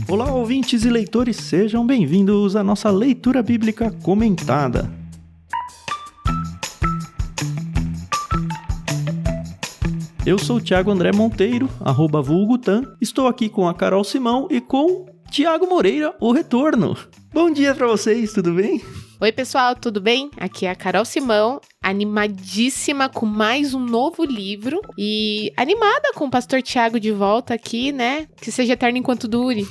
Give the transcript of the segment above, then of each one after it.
Olá, ouvintes e leitores, sejam bem-vindos à nossa leitura bíblica comentada. Eu sou o Thiago André Monteiro, @vulgutan, estou aqui com a Carol Simão e com Thiago Moreira, o retorno. Bom dia pra vocês, tudo bem? Oi pessoal, tudo bem? Aqui é a Carol Simão, animadíssima com mais um novo livro e animada com o pastor Thiago de volta aqui, né? Que seja eterno enquanto dure.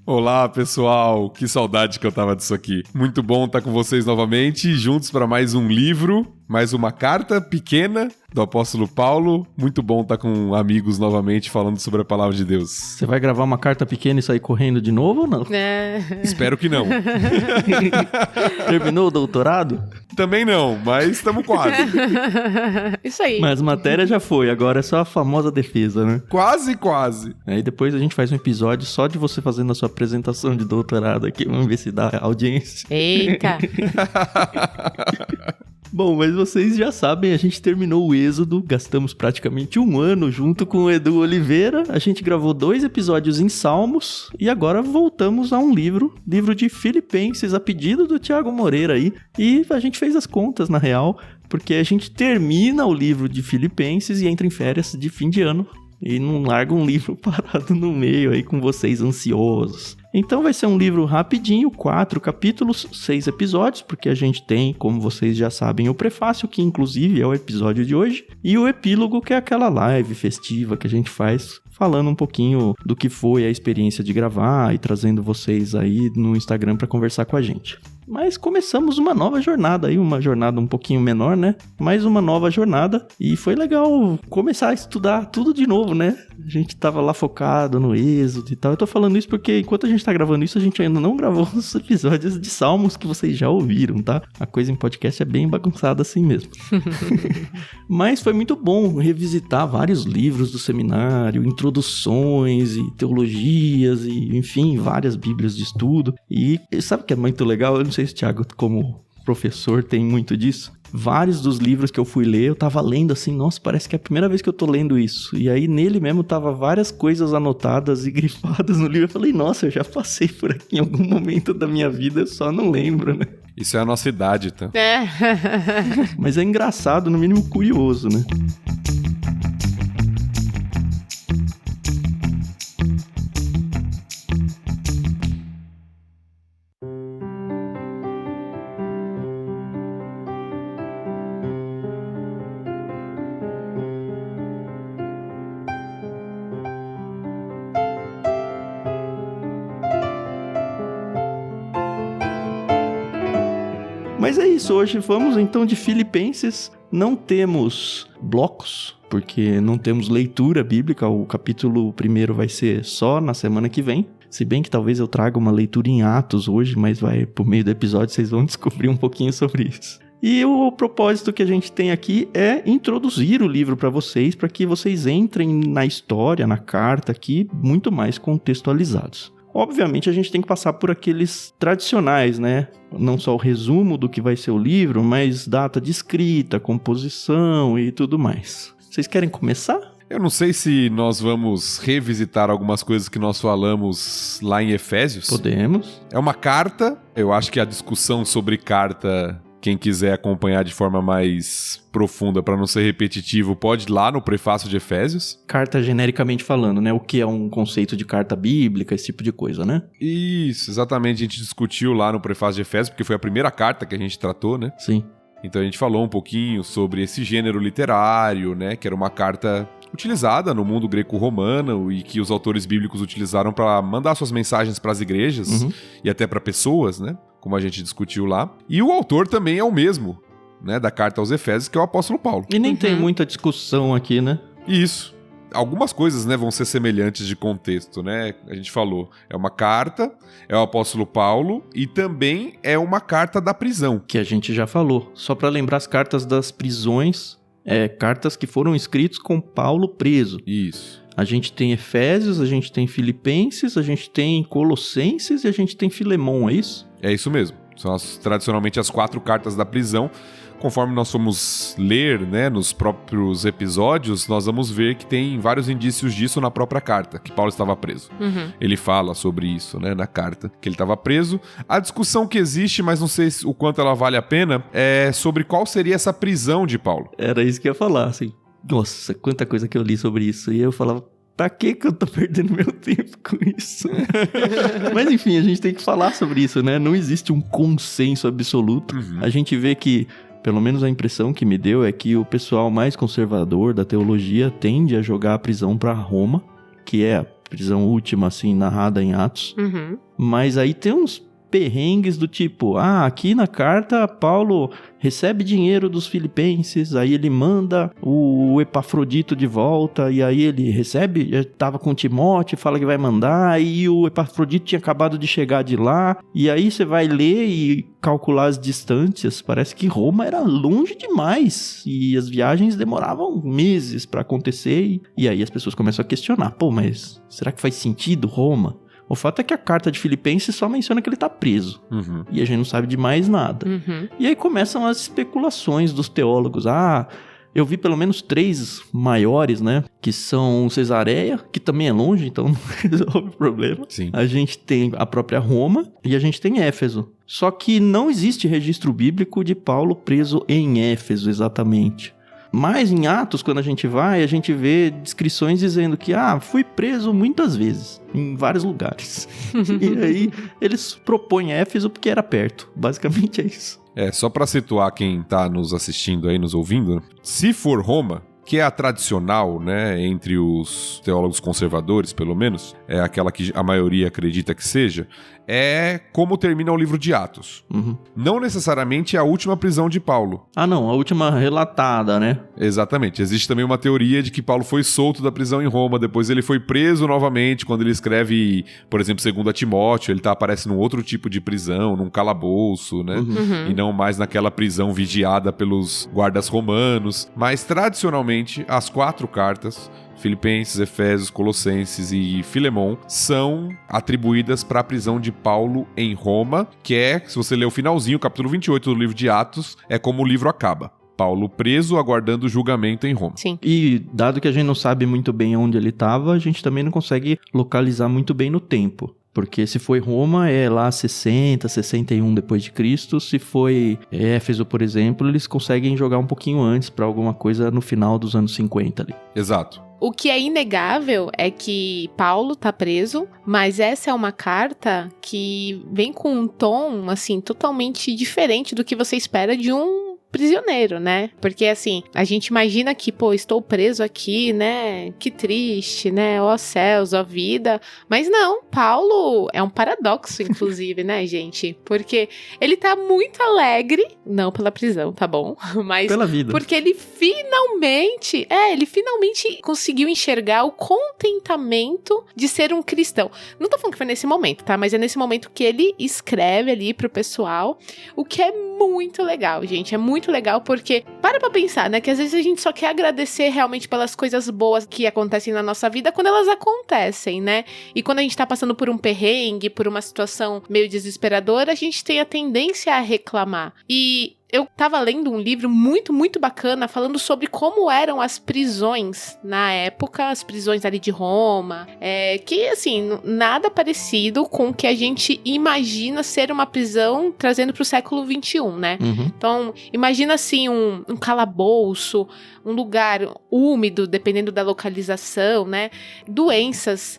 Olá pessoal, que saudade que eu tava disso aqui. Muito bom estar com vocês novamente, juntos para mais um livro, mais uma carta pequena do apóstolo Paulo. Muito bom estar com amigos novamente falando sobre a palavra de Deus. Você vai gravar uma carta pequena e sair correndo de novo ou não? Espero que não. Terminou o doutorado? Também não, mas estamos quase. Isso aí. Mas matéria já foi, agora é só a famosa defesa, né? Quase. Aí depois a gente faz um episódio só de você fazendo a sua apresentação de doutorado aqui, vamos ver se dá audiência. Eita! Bom, mas vocês já sabem, a gente terminou o Êxodo, gastamos praticamente um ano junto com o Edu Oliveira, a gente gravou 2 episódios em Salmos e agora voltamos a um livro de Filipenses, a pedido do Thiago Moreira aí, e a gente fez as contas na real, porque a gente termina o livro de Filipenses e entra em férias de fim de ano. E não larga um livro parado no meio aí com vocês ansiosos. Então vai ser um livro rapidinho, 4 capítulos, 6 episódios, porque a gente tem, como vocês já sabem, o prefácio, que inclusive é o episódio de hoje, e o epílogo, que é aquela live festiva que a gente faz, falando um pouquinho do que foi a experiência de gravar e trazendo vocês aí no Instagram para conversar com a gente. Mas começamos uma nova jornada aí, uma jornada um pouquinho menor, né? Mais uma nova jornada e foi legal começar a estudar tudo de novo, né? A gente tava lá focado no Êxodo e tal. Eu tô falando isso porque enquanto a gente tá gravando isso, a gente ainda não gravou os episódios de Salmos que vocês já ouviram, tá? A coisa em podcast é bem bagunçada assim mesmo. Mas foi muito bom revisitar vários livros do seminário, introduções e teologias e, enfim, várias bíblias de estudo. E sabe o que é muito legal? Eu não sei se o Thiago, como professor, tem muito disso. Vários dos livros que eu fui ler, eu tava lendo assim, nossa, parece que é a primeira vez que eu tô lendo isso. E aí nele mesmo tava várias coisas anotadas e grifadas no livro. Eu falei, nossa, eu já passei por aqui em algum momento da minha vida, eu só não lembro, né? Isso é a nossa idade, tá? Mas é engraçado, no mínimo curioso, né? Mas é isso, hoje vamos então de Filipenses, não temos blocos, porque não temos leitura bíblica, o capítulo 1 vai ser só na semana que vem, se bem que talvez eu traga uma leitura em Atos hoje, mas por meio do episódio vocês vão descobrir um pouquinho sobre isso. E o propósito que a gente tem aqui é introduzir o livro para vocês, para que vocês entrem na história, na carta aqui, muito mais contextualizados. Obviamente a gente tem que passar por aqueles tradicionais, né? Não só o resumo do que vai ser o livro, mas data de escrita, composição e tudo mais. Vocês querem começar? Eu não sei se nós vamos revisitar algumas coisas que nós falamos lá em Efésios. Podemos. É uma carta, eu acho que a discussão sobre carta, quem quiser acompanhar de forma mais profunda, para não ser repetitivo, pode ir lá no prefácio de Efésios. Carta genericamente falando, né? O que é um conceito de carta bíblica, esse tipo de coisa, né? Isso, exatamente. A gente discutiu lá no prefácio de Efésios, porque foi a primeira carta que a gente tratou, né? Sim. Então a gente falou um pouquinho sobre esse gênero literário, né? Que era uma carta utilizada no mundo greco-romano e que os autores bíblicos utilizaram para mandar suas mensagens para as igrejas e até para pessoas, né? Como a gente discutiu lá. E o autor também é o mesmo, né? Da carta aos Efésios, que é o apóstolo Paulo. E nem tem muita discussão aqui, né? Isso. Algumas coisas, né, vão ser semelhantes de contexto, né? A gente falou, é uma carta, é o apóstolo Paulo e também é uma carta da prisão. Que a gente já falou. Só para lembrar, as cartas das prisões, cartas que foram escritas com Paulo preso. Isso. A gente tem Efésios, a gente tem Filipenses, a gente tem Colossenses e a gente tem Filemon, é isso? É isso mesmo. São tradicionalmente as 4 cartas da prisão, conforme nós formos ler, né, nos próprios episódios, nós vamos ver que tem vários indícios disso na própria carta, que Paulo estava preso. Ele fala sobre isso, né, na carta, que ele estava preso. A discussão que existe, mas não sei o quanto ela vale a pena, é sobre qual seria essa prisão de Paulo. Era isso que eu ia falar, assim. Nossa, quanta coisa que eu li sobre isso. E eu falava, pra que eu tô perdendo meu tempo com isso? Mas enfim, a gente tem que falar sobre isso, né? Não existe um consenso absoluto. A gente vê que, pelo menos a impressão que me deu, é que o pessoal mais conservador da teologia tende a jogar a prisão pra Roma, que é a prisão última, assim, narrada em Atos. Mas aí tem uns perrengues do tipo, aqui na carta Paulo recebe dinheiro dos filipenses, aí ele manda o Epafrodito de volta, e aí ele recebe, já tava com Timóteo, fala que vai mandar, e o Epafrodito tinha acabado de chegar de lá, e aí você vai ler e calcular as distâncias, parece que Roma era longe demais, e as viagens demoravam meses pra acontecer, e aí as pessoas começam a questionar, pô, mas será que faz sentido Roma? O fato é que a carta de Filipenses só menciona que ele tá preso. E a gente não sabe de mais nada. E aí começam as especulações dos teólogos. Eu vi pelo menos 3 maiores, né? Que são Cesareia, que também é longe, então não resolve o problema. Sim. A gente tem a própria Roma e a gente tem Éfeso. Só que não existe registro bíblico de Paulo preso em Éfeso, exatamente. Mas em Atos, quando a gente vê descrições dizendo que, fui preso muitas vezes, em vários lugares. E aí, eles propõem Éfeso porque era perto. Basicamente é isso. Só pra situar quem tá nos assistindo aí, nos ouvindo, se for Roma, que é a tradicional, né, entre os teólogos conservadores, pelo menos, é aquela que a maioria acredita que seja, é como termina o livro de Atos. Não necessariamente a última prisão de Paulo. Não, a última relatada, né? Exatamente. Existe também uma teoria de que Paulo foi solto da prisão em Roma, depois ele foi preso novamente, quando ele escreve, por exemplo, 2 Timóteo, ele aparece num outro tipo de prisão, num calabouço, né? E não mais naquela prisão vigiada pelos guardas romanos. Mas, tradicionalmente, as 4 cartas, Filipenses, Efésios, Colossenses e Filemon, são atribuídas para a prisão de Paulo em Roma, que é, se você ler o finalzinho, o capítulo 28 do livro de Atos, é como o livro acaba. Paulo preso, aguardando o julgamento em Roma. Sim. E dado que a gente não sabe muito bem onde ele estava, a gente também não consegue localizar muito bem no tempo. Porque se foi Roma, é lá 60, 61 depois de Cristo. Se foi Éfeso, por exemplo, eles conseguem jogar um pouquinho antes para alguma coisa no final dos anos 50 ali. Exato. O que é inegável é que Paulo tá preso, mas essa é uma carta que vem com um tom, assim, totalmente diferente do que você espera de um prisioneiro, né? Porque, assim, a gente imagina que, estou preso aqui, né? Que triste, né? Ó céus, ó vida. Mas não, Paulo é um paradoxo, inclusive, né, gente? Porque ele tá muito alegre, não pela prisão, tá bom? Mas pela vida. Porque ele finalmente conseguiu enxergar o contentamento de ser um cristão. Não tô falando que foi nesse momento, tá? Mas é nesse momento que ele escreve ali pro pessoal, o que é muito legal, gente. É muito legal porque, para pra pensar, né? Que às vezes a gente só quer agradecer realmente pelas coisas boas que acontecem na nossa vida quando elas acontecem, né? E quando a gente tá passando por um perrengue, por uma situação meio desesperadora, a gente tem a tendência a reclamar. E eu tava lendo um livro muito, muito bacana falando sobre como eram as prisões na época, as prisões ali de Roma, que, assim, nada parecido com o que a gente imagina ser uma prisão trazendo pro século XXI, né? Então, imagina, assim, um calabouço, um lugar úmido, dependendo da localização, né? Doenças,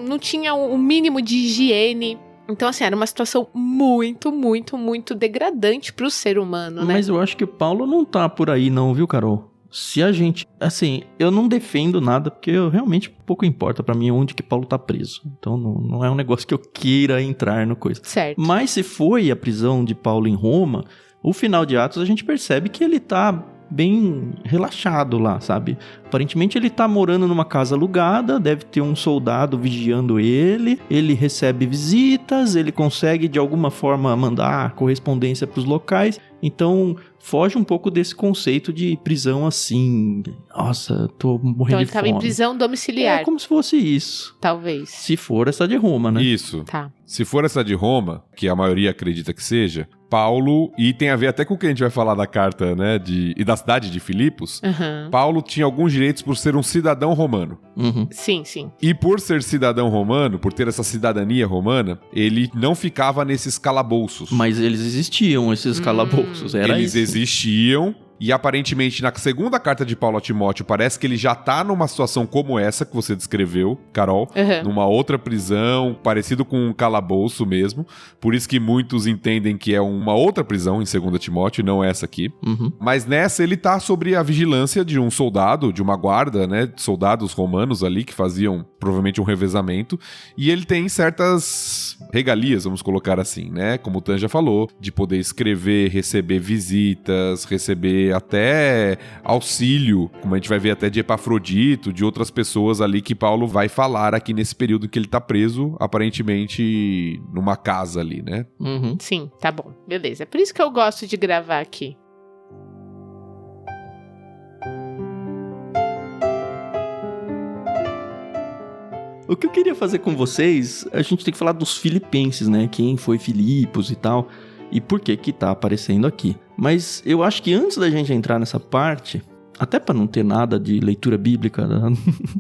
não tinha o mínimo de higiene. Então, assim, era uma situação muito, muito, muito degradante pro ser humano, né? Mas eu acho que o Paulo não tá por aí não, viu, Carol? Se a gente... Assim, eu não defendo nada, porque realmente pouco importa pra mim onde que Paulo tá preso. Então, não é um negócio que eu queira entrar no coisa. Certo. Mas se foi a prisão de Paulo em Roma, o final de Atos a gente percebe que ele tá bem relaxado lá, sabe? Aparentemente ele tá morando numa casa alugada, deve ter um soldado vigiando ele recebe visitas, ele consegue de alguma forma mandar correspondência pros locais, então foge um pouco desse conceito de prisão assim, nossa, tô morrendo de fome. Então ele tava em prisão domiciliar. É como se fosse isso. Talvez. Se for essa de Roma, né? Isso. Tá. Se for essa de Roma, que a maioria acredita que seja, Paulo, e tem a ver até com o que a gente vai falar da carta, né, e da cidade de Filipos, Paulo tinha alguns direitos por ser um cidadão romano. Sim, sim. E por ser cidadão romano, por ter essa cidadania romana, ele não ficava nesses calabouços. Mas eles existiam, esses calabouços, eles existiam. E aparentemente, na segunda carta de Paulo a Timóteo, parece que ele já tá numa situação como essa que você descreveu, Carol. Numa outra prisão, parecido com um calabouço mesmo. Por isso que muitos entendem que é uma outra prisão em 2 Timóteo, não essa aqui. Mas nessa, ele tá sobre a vigilância de um soldado, de uma guarda, né? Soldados romanos ali que faziam provavelmente um revezamento. E ele tem certas regalias, vamos colocar assim, né? Como o Tan já falou, de poder escrever, receber visitas, receber até auxílio, como a gente vai ver até de Epafrodito, de outras pessoas ali que Paulo vai falar aqui nesse período em que ele tá preso, aparentemente numa casa ali, né? Sim, tá bom, beleza. É por isso que eu gosto de gravar aqui. O que eu queria fazer com vocês, a gente tem que falar dos filipenses, né? Quem foi Filipos e tal, e por que que tá aparecendo aqui. Mas eu acho que antes da gente entrar nessa parte, até para não ter nada de leitura bíblica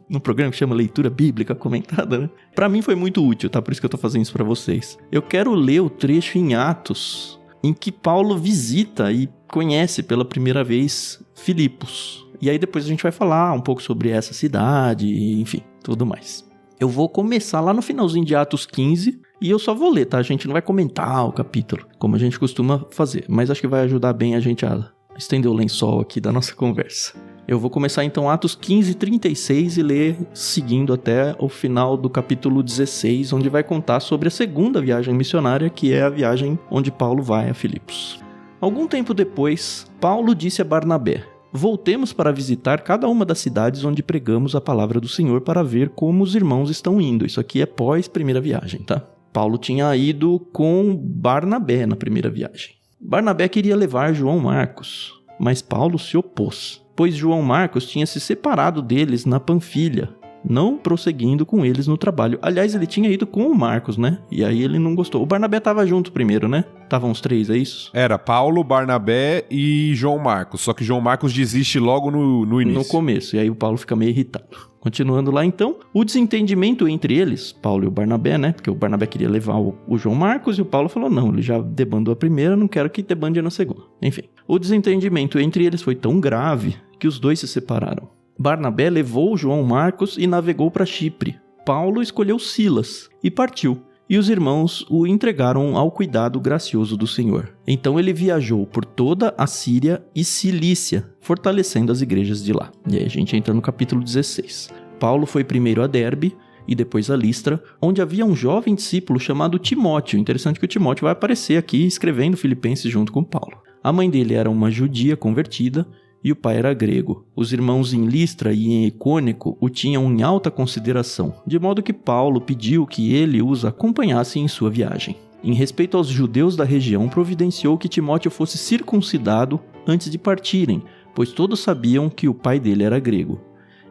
no programa que chama Leitura Bíblica Comentada, né? Pra mim foi muito útil, tá? Por isso que eu tô fazendo isso pra vocês. Eu quero ler o trecho em Atos, em que Paulo visita e conhece pela primeira vez Filipos. E aí depois a gente vai falar um pouco sobre essa cidade, enfim, tudo mais. Eu vou começar lá no finalzinho de Atos 15 e eu só vou ler, tá? A gente não vai comentar o capítulo, como a gente costuma fazer, mas acho que vai ajudar bem a gente a estender o lençol aqui da nossa conversa. Eu vou começar então Atos 15, 36 e ler seguindo até o final do capítulo 16, onde vai contar sobre a segunda viagem missionária, que é a viagem onde Paulo vai a Filipos. Algum tempo depois, Paulo disse a Barnabé: voltemos para visitar cada uma das cidades onde pregamos a palavra do Senhor para ver como os irmãos estão indo. Isso aqui é pós-primeira viagem, tá? Paulo tinha ido com Barnabé na primeira viagem. Barnabé queria levar João Marcos, mas Paulo se opôs, pois João Marcos tinha se separado deles na Panfilha, não prosseguindo com eles no trabalho. Aliás, ele tinha ido com o Marcos, né? E aí ele não gostou. O Barnabé tava junto primeiro, né? Estavam os três, é isso? Era Paulo, Barnabé e João Marcos. Só que João Marcos desiste logo no início. No começo. E aí o Paulo fica meio irritado. Continuando lá então, o desentendimento entre eles, Paulo e o Barnabé, né? Porque o Barnabé queria levar o João Marcos e o Paulo falou, não, ele já debandou a primeira, não quero que debande na segunda. Enfim, o desentendimento entre eles foi tão grave que os dois se separaram. Barnabé levou João Marcos e navegou para Chipre. Paulo escolheu Silas e partiu, e os irmãos o entregaram ao cuidado gracioso do Senhor. Então ele viajou por toda a Síria e Cilícia, fortalecendo as igrejas de lá. E aí a gente entra no capítulo 16. Paulo foi primeiro a Derbe e depois a Listra, onde havia um jovem discípulo chamado Timóteo. Interessante que o Timóteo vai aparecer aqui escrevendo Filipenses junto com Paulo. A mãe dele era uma judia convertida, e o pai era grego. Os irmãos em Listra e em Icônico o tinham em alta consideração, de modo que Paulo pediu que ele os acompanhasse em sua viagem. Em respeito aos judeus da região, providenciou que Timóteo fosse circuncidado antes de partirem, pois todos sabiam que o pai dele era grego.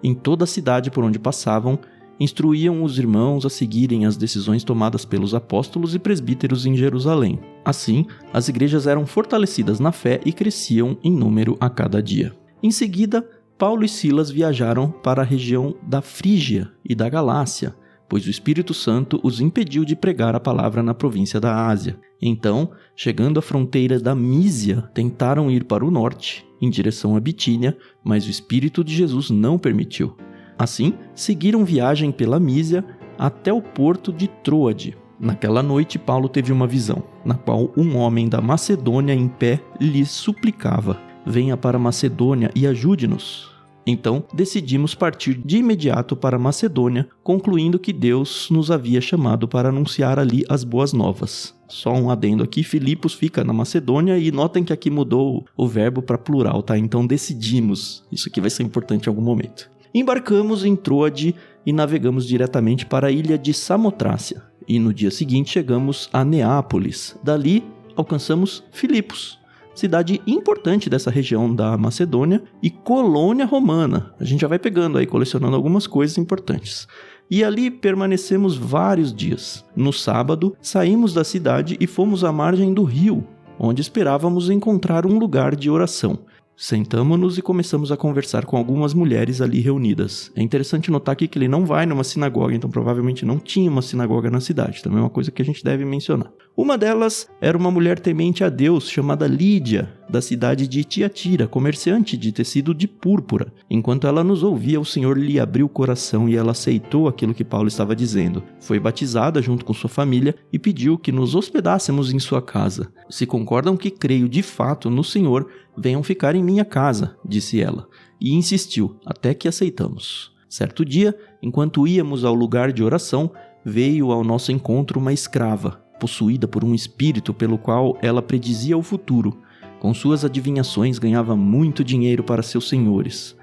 Em toda a cidade por onde passavam, instruíam os irmãos a seguirem as decisões tomadas pelos apóstolos e presbíteros em Jerusalém. Assim, as igrejas eram fortalecidas na fé e cresciam em número a cada dia. Em seguida, Paulo e Silas viajaram para a região da Frígia e da Galácia, pois o Espírito Santo os impediu de pregar a palavra na província da Ásia. Então, chegando à fronteira da Mísia, tentaram ir para o norte, em direção a Bitínia, mas o Espírito de Jesus não permitiu. Assim, seguiram viagem pela Mísia até o porto de Troade. Naquela noite, Paulo teve uma visão, na qual um homem da Macedônia em pé lhe suplicava: venha para Macedônia e ajude-nos. Então, decidimos partir de imediato para Macedônia, concluindo que Deus nos havia chamado para anunciar ali as boas novas. Só um adendo aqui, Filipos fica na Macedônia e notem que aqui mudou o verbo para plural, tá? Então decidimos. Isso aqui vai ser importante em algum momento. Embarcamos em Troade e navegamos diretamente para a ilha de Samotrácia. E no dia seguinte chegamos a Neápolis. Dali alcançamos Filipos, cidade importante dessa região da Macedônia e colônia romana. A gente já vai pegando aí, colecionando algumas coisas importantes. E ali permanecemos vários dias. No sábado, saímos da cidade e fomos à margem do rio, onde esperávamos encontrar um lugar de oração. Sentamo-nos e começamos a conversar com algumas mulheres ali reunidas. É interessante notar aqui que ele não vai numa sinagoga, então provavelmente não tinha uma sinagoga na cidade. Também é uma coisa que a gente deve mencionar. Uma delas era uma mulher temente a Deus chamada Lídia, da cidade de Tiatira, comerciante de tecido de púrpura. Enquanto ela nos ouvia, o Senhor lhe abriu o coração e ela aceitou aquilo que Paulo estava dizendo. Foi batizada junto com sua família e pediu que nos hospedássemos em sua casa. Se concordam que creio de fato no Senhor, venham ficar em minha casa, disse ela, e insistiu, até que aceitamos. Certo dia, enquanto íamos ao lugar de oração, veio ao nosso encontro uma escrava, possuída por um espírito pelo qual ela predizia o futuro. Com suas adivinhações ganhava muito dinheiro para seus senhores.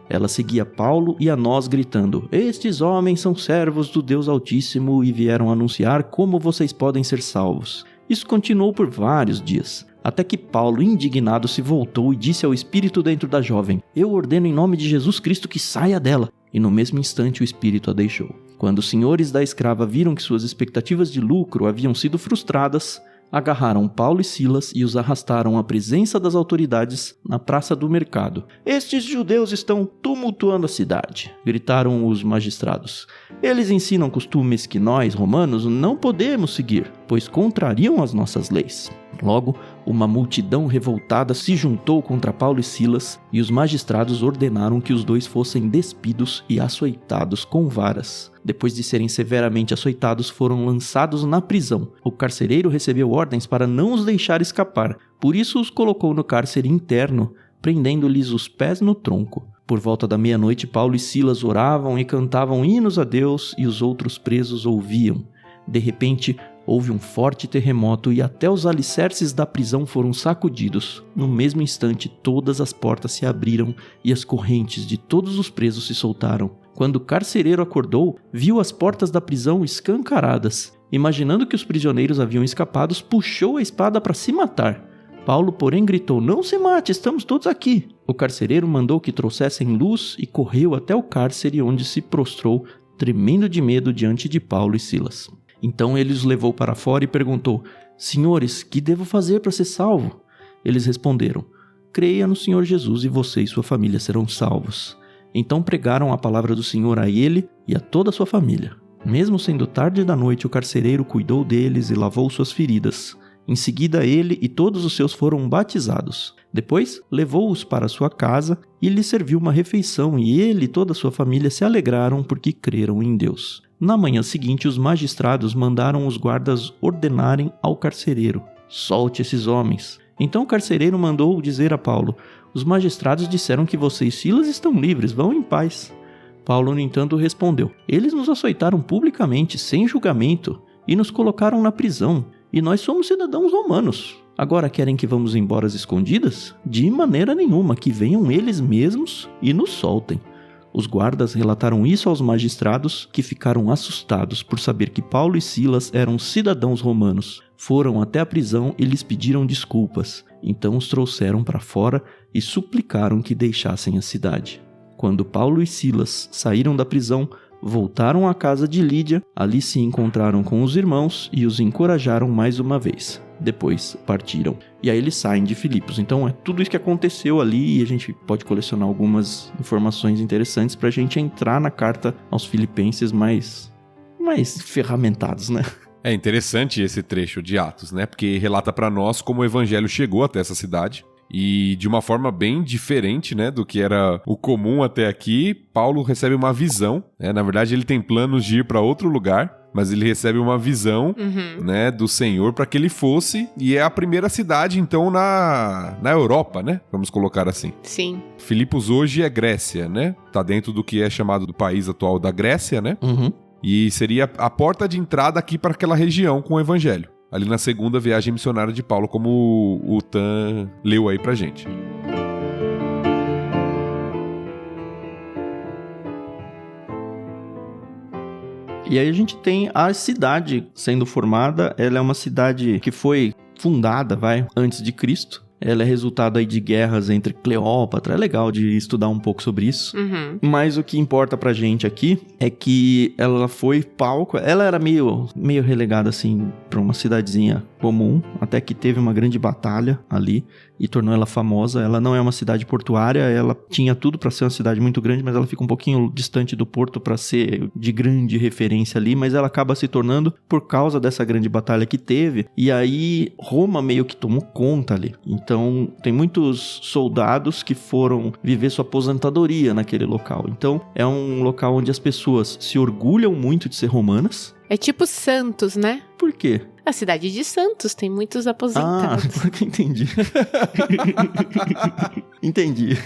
Ela seguia Paulo e a nós gritando, estes homens são servos do Deus Altíssimo e vieram anunciar como vocês podem ser salvos. Isso continuou por vários dias, até que Paulo, indignado, se voltou e disse ao espírito dentro da jovem, eu ordeno em nome de Jesus Cristo que saia dela. E no mesmo instante o espírito a deixou. Quando os senhores da escrava viram que suas expectativas de lucro haviam sido frustradas, agarraram Paulo e Silas e os arrastaram à presença das autoridades na praça do mercado. Estes judeus estão tumultuando a cidade, gritaram os magistrados. Eles ensinam costumes que nós, romanos, não podemos seguir, pois contrariam as nossas leis. Logo, uma multidão revoltada se juntou contra Paulo e Silas e os magistrados ordenaram que os dois fossem despidos e açoitados com varas. Depois de serem severamente açoitados, foram lançados na prisão. O carcereiro recebeu ordens para não os deixar escapar, por isso os colocou no cárcere interno, prendendo-lhes os pés no tronco. Por volta da meia-noite, Paulo e Silas oravam e cantavam hinos a Deus e os outros presos ouviam. De repente, houve um forte terremoto e até os alicerces da prisão foram sacudidos. No mesmo instante, todas as portas se abriram e as correntes de todos os presos se soltaram. Quando o carcereiro acordou, viu as portas da prisão escancaradas. Imaginando que os prisioneiros haviam escapado, puxou a espada para se matar. Paulo, porém, gritou, não se mate, estamos todos aqui. O carcereiro mandou que trouxessem luz e correu até o cárcere, onde se prostrou, tremendo de medo diante de Paulo e Silas. Então ele os levou para fora e perguntou, senhores, que devo fazer para ser salvo? Eles responderam, creia no Senhor Jesus e você e sua família serão salvos. Então pregaram a palavra do Senhor a ele e a toda a sua família. Mesmo sendo tarde da noite, o carcereiro cuidou deles e lavou suas feridas. Em seguida, ele e todos os seus foram batizados. Depois, levou-os para sua casa e lhes serviu uma refeição, e ele e toda a sua família se alegraram porque creram em Deus. Na manhã seguinte, os magistrados mandaram os guardas ordenarem ao carcereiro, solte esses homens. Então o carcereiro mandou dizer a Paulo, os magistrados disseram que você e Silas estão livres, vão em paz. Paulo, no entanto, respondeu, eles nos açoitaram publicamente, sem julgamento, e nos colocaram na prisão, e nós somos cidadãos romanos. Agora querem que vamos embora às escondidas? De maneira nenhuma, que venham eles mesmos e nos soltem. Os guardas relataram isso aos magistrados, que ficaram assustados por saber que Paulo e Silas eram cidadãos romanos. Foram até a prisão e lhes pediram desculpas. Então os trouxeram para fora e suplicaram que deixassem a cidade. Quando Paulo e Silas saíram da prisão, voltaram à casa de Lídia, ali se encontraram com os irmãos e os encorajaram mais uma vez. Depois partiram. E aí eles saem de Filipos. Então é tudo isso que aconteceu ali e a gente pode colecionar algumas informações interessantes para a gente entrar na carta aos Filipenses mais ferramentados, né? É interessante esse trecho de Atos, né? Porque relata para nós como o evangelho chegou até essa cidade. E de uma forma bem diferente, né, do que era o comum até aqui, Paulo recebe uma visão, né? Na verdade, ele tem planos de ir para outro lugar, mas ele recebe uma visão, né, do Senhor para que ele fosse, e é a primeira cidade, então, na Europa, né? Vamos colocar assim. Sim. Filipos hoje é Grécia, né? Tá dentro do que é chamado do país atual da Grécia, né? E seria a porta de entrada aqui para aquela região com o evangelho. Ali na segunda viagem missionária de Paulo, como o Tan leu aí pra gente. E aí a gente tem a cidade sendo formada. Ela é uma cidade que foi fundada, antes de Cristo. Ela é resultado aí de guerras entre Cleópatra. É legal de estudar um pouco sobre isso. Mas o que importa pra gente aqui é que ela foi palco. Ela era meio relegada, assim, pra uma cidadezinha comum, até que teve uma grande batalha ali e tornou ela famosa. Ela não é uma cidade portuária, ela tinha tudo para ser uma cidade muito grande, mas ela fica um pouquinho distante do porto para ser de grande referência ali, mas ela acaba se tornando por causa dessa grande batalha que teve, e aí Roma meio que tomou conta ali. Então tem muitos soldados que foram viver sua aposentadoria naquele local. Então é um local onde as pessoas se orgulham muito de ser romanas. É tipo Santos, né? Por quê? A cidade de Santos tem muitos aposentados. Entendi. Entendi.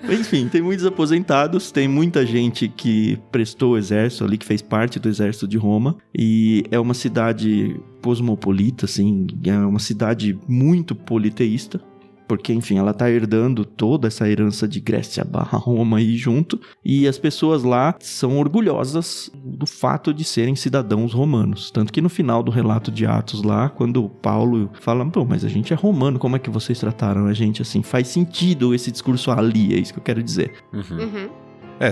Enfim, tem muitos aposentados, tem muita gente que prestou o exército ali, que fez parte do exército de Roma, e é uma cidade cosmopolita, assim, é uma cidade muito politeísta, porque, enfim, ela tá herdando toda essa herança de Grécia / Roma aí junto, e as pessoas lá são orgulhosas do fato de serem cidadãos romanos. Tanto que no final do relato de Atos lá, quando Paulo fala, pô, mas a gente é romano, como é que vocês trataram a gente assim? Faz sentido esse discurso ali, é isso que eu quero dizer.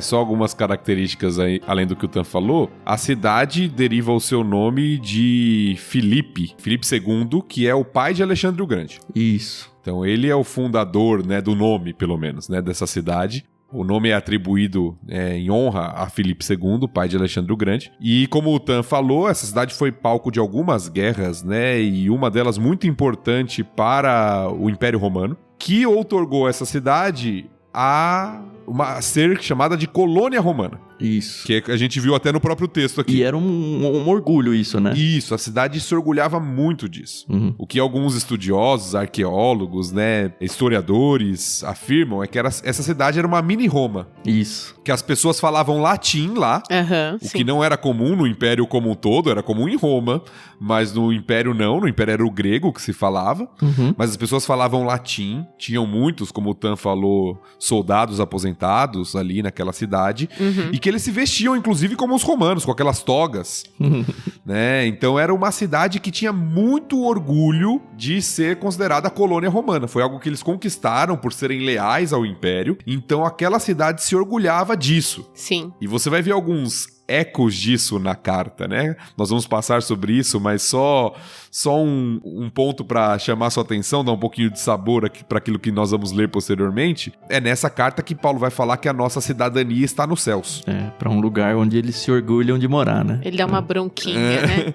Só algumas características aí, além do que o Tan falou. A cidade deriva o seu nome de Filipe II, que é o pai de Alexandre o Grande. Isso. Então ele é o fundador, né, do nome, pelo menos, né, dessa cidade. O nome é atribuído em honra a Filipe II, pai de Alexandre o Grande. E como o Tan falou, essa cidade foi palco de algumas guerras, né, e uma delas muito importante para o Império Romano, que outorgou essa cidade a ser chamada de colônia romana. Isso. Que a gente viu até no próprio texto aqui. E era um orgulho isso, né? Isso, a cidade se orgulhava muito disso. O que alguns estudiosos, arqueólogos, né, historiadores afirmam é que essa cidade era uma mini-Roma. Isso. Que as pessoas falavam latim lá, o que não era comum no Império como um todo, era comum em Roma, mas no Império não, no Império era o grego que se falava, mas as pessoas falavam latim, tinham muitos, como o Tan falou, soldados aposentados ali naquela cidade, e que eles se vestiam, inclusive, como os romanos, com aquelas togas, né? Então era uma cidade que tinha muito orgulho de ser considerada colônia romana. Foi algo que eles conquistaram por serem leais ao Império. Então aquela cidade se orgulhava disso. Sim. E você vai ver alguns ecos disso na carta, né? Nós vamos passar sobre isso, mas só um ponto para chamar sua atenção, dar um pouquinho de sabor para aquilo que nós vamos ler posteriormente. É nessa carta que Paulo vai falar que a nossa cidadania está nos céus. Para um lugar onde eles se orgulham de morar, né? Ele dá uma bronquinha, né?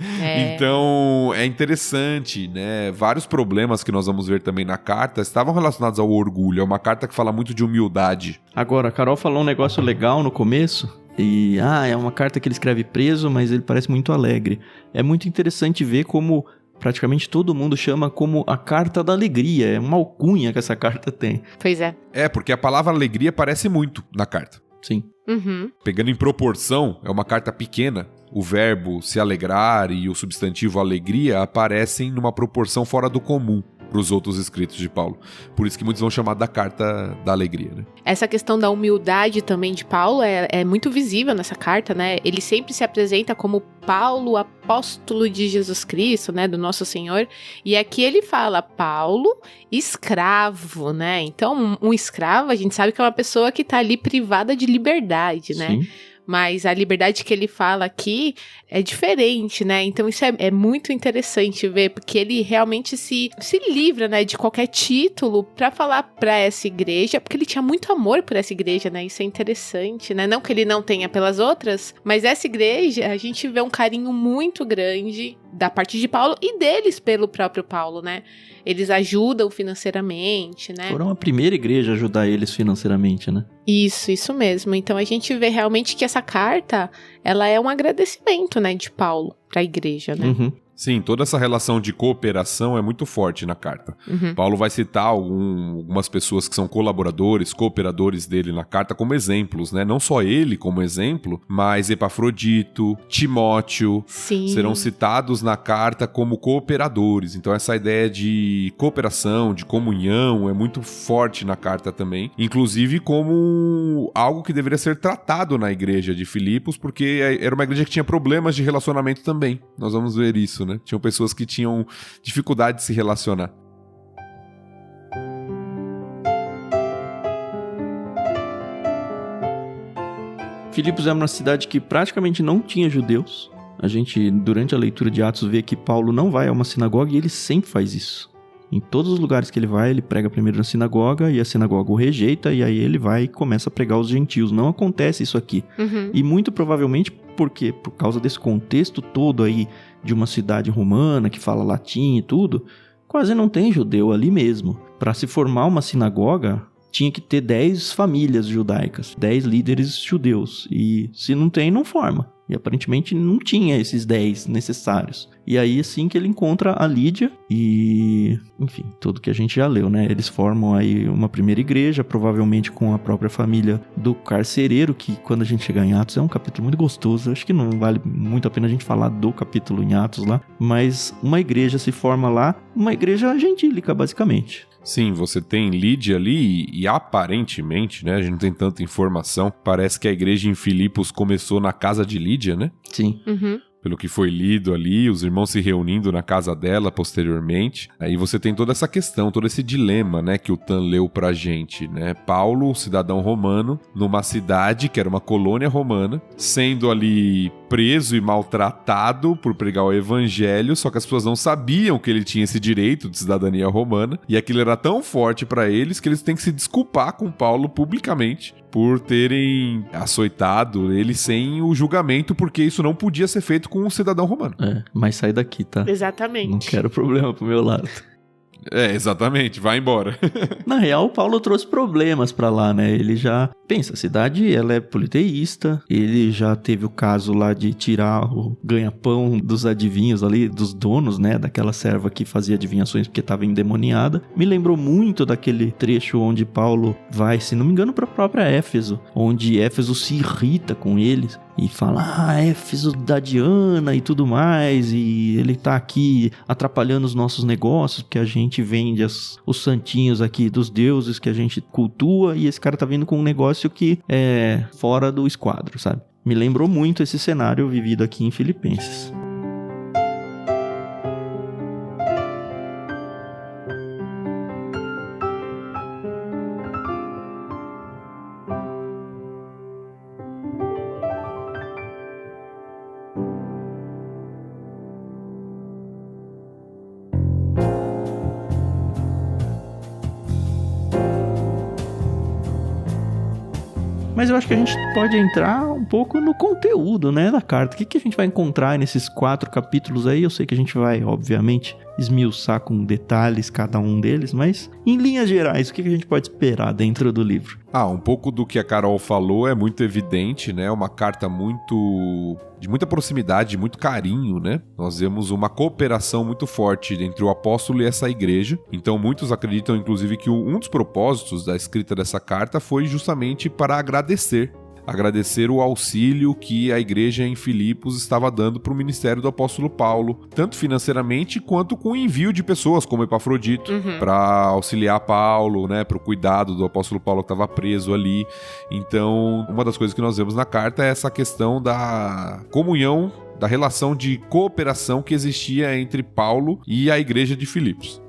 Então, é interessante, né? Vários problemas que nós vamos ver também na carta estavam relacionados ao orgulho. É uma carta que fala muito de humildade. Agora, a Carol falou um negócio legal no começo. E, é uma carta que ele escreve preso, mas ele parece muito alegre. É muito interessante ver como praticamente todo mundo chama como a carta da alegria. É uma alcunha que essa carta tem. Pois é. Porque a palavra alegria aparece muito na carta. Sim. Pegando em proporção, é uma carta pequena. O verbo se alegrar e o substantivo alegria aparecem numa proporção fora do comum para os outros escritos de Paulo. Por isso que muitos vão chamar da carta da alegria, né? Essa questão da humildade também de Paulo é muito visível nessa carta, né? Ele sempre se apresenta como Paulo, apóstolo de Jesus Cristo, né? Do nosso Senhor. E aqui ele fala Paulo, escravo, né? Então, um escravo, a gente sabe que é uma pessoa que está ali privada de liberdade, né? Sim. Mas a liberdade que ele fala aqui é diferente, né? Então isso é muito interessante ver, porque ele realmente se livra, né, de qualquer título pra falar pra essa igreja, porque ele tinha muito amor por essa igreja, né? Isso é interessante, né? Não que ele não tenha pelas outras, mas essa igreja, a gente vê um carinho muito grande da parte de Paulo e deles pelo próprio Paulo, né? Eles ajudam financeiramente, né? Foram a primeira igreja a ajudar eles financeiramente, né? Isso mesmo. Então a gente vê realmente que essa carta, ela é um agradecimento, né, de Paulo para a igreja, né? Sim, toda essa relação de cooperação é muito forte na carta. Paulo vai citar algumas pessoas que são colaboradores, cooperadores dele na carta como exemplos, né? Não só ele como exemplo, mas Epafrodito, Timóteo, serão citados na carta como cooperadores. Então essa ideia de cooperação, de comunhão é muito forte na carta também. Inclusive como algo que deveria ser tratado na igreja de Filipos, porque era uma igreja que tinha problemas de relacionamento também. Nós vamos ver isso, né? Tinham pessoas que tinham dificuldade de se relacionar. Filipos era uma cidade que praticamente não tinha judeus. A gente, durante a leitura de Atos, vê que Paulo não vai a uma sinagoga e ele sempre faz isso. Em todos os lugares que ele vai, ele prega primeiro na sinagoga e a sinagoga o rejeita e aí ele vai e começa a pregar aos gentios. Não acontece isso aqui. E muito provavelmente porque, por causa desse contexto todo aí de uma cidade romana que fala latim e tudo, quase não tem judeu ali mesmo. Para se formar uma sinagoga, tinha que ter 10 famílias judaicas, 10 líderes judeus. E se não tem, não forma. E aparentemente não tinha esses 10 necessários. E aí assim que ele encontra a Lídia e... enfim, tudo que a gente já leu, né? Eles formam aí uma primeira igreja, provavelmente com a própria família do carcereiro, que quando a gente chegar em Atos é um capítulo muito gostoso. Acho que não vale muito a pena a gente falar do capítulo em Atos lá. Mas uma igreja se forma lá, uma igreja gentílica, basicamente. Sim, você tem Lídia ali e aparentemente, né, a gente não tem tanta informação, parece que a igreja em Filipos começou na casa de Lídia, né? Sim. Pelo que foi lido ali, os irmãos se reunindo na casa dela posteriormente. Aí você tem toda essa questão, todo esse dilema, né, que o Tan leu pra gente, né? Paulo, cidadão romano, numa cidade que era uma colônia romana, sendo ali preso e maltratado por pregar o evangelho, só que as pessoas não sabiam que ele tinha esse direito de cidadania romana, e aquilo era tão forte pra eles que eles têm que se desculpar com Paulo publicamente por terem açoitado ele sem o julgamento, porque isso não podia ser feito com um cidadão romano. Mas sai daqui, tá? Exatamente. Não quero problema pro meu lado. Exatamente, vai embora. Na real, o Paulo trouxe problemas pra lá, né? Ele já... pensa, a cidade, ela é politeísta. Ele já teve o caso lá de tirar o ganha-pão dos adivinhos ali, dos donos, né? Daquela serva que fazia adivinhações porque estava endemoniada. Me lembrou muito daquele trecho onde Paulo vai, se não me engano, pra própria Éfeso. Onde Éfeso se irrita com eles e fala, Éfeso da Diana e tudo mais, e ele tá aqui atrapalhando os nossos negócios, porque a gente vende os santinhos aqui dos deuses que a gente cultua, e esse cara tá vindo com um negócio que é fora do esquadro, sabe? Me lembrou muito esse cenário vivido aqui em Filipenses. Mas eu acho que a gente pode entrar um pouco no conteúdo, né, da carta. O que a gente vai encontrar nesses 4 capítulos aí? Eu sei que a gente vai, obviamente, esmiuçar com detalhes cada um deles, mas em linhas gerais, o que a gente pode esperar dentro do livro? Um pouco do que a Carol falou é muito evidente, né? Uma carta de muita proximidade, de muito carinho, né? Nós vemos uma cooperação muito forte entre o apóstolo e essa igreja. Então muitos acreditam, inclusive, que um dos propósitos da escrita dessa carta foi justamente para agradecer o auxílio que a igreja em Filipos estava dando para o ministério do apóstolo Paulo, tanto financeiramente quanto com o envio de pessoas como Epafrodito, para auxiliar Paulo, né, para o cuidado do apóstolo Paulo que estava preso ali. Então, uma das coisas que nós vemos na carta é essa questão da comunhão, da relação de cooperação que existia entre Paulo e a igreja de Filipos.